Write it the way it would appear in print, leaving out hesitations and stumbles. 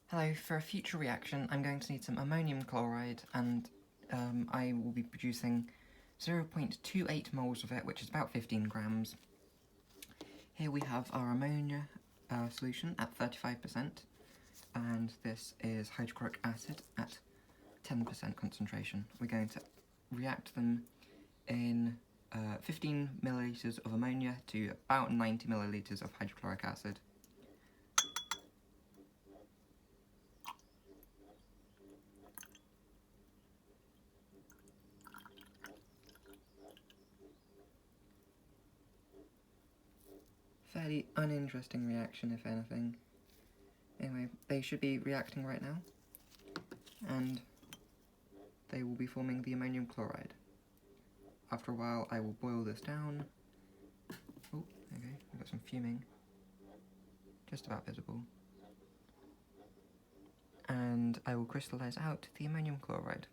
Hello, for a future reaction I'm going to need some ammonium chloride and I will be producing 0.28 moles of it, which is about 15 grams. Here we have our ammonia solution at 35%, and this is hydrochloric acid at 10% concentration. We're going to react them in 15 millilitres of ammonia to about 90 millilitres of hydrochloric acid. Fairly uninteresting reaction, if anything. Anyway, they should be reacting right now, and they will be forming the ammonium chloride. After a while, I will boil this down. Oh, okay, we've got some fuming. Just about visible. And I will crystallise out the ammonium chloride.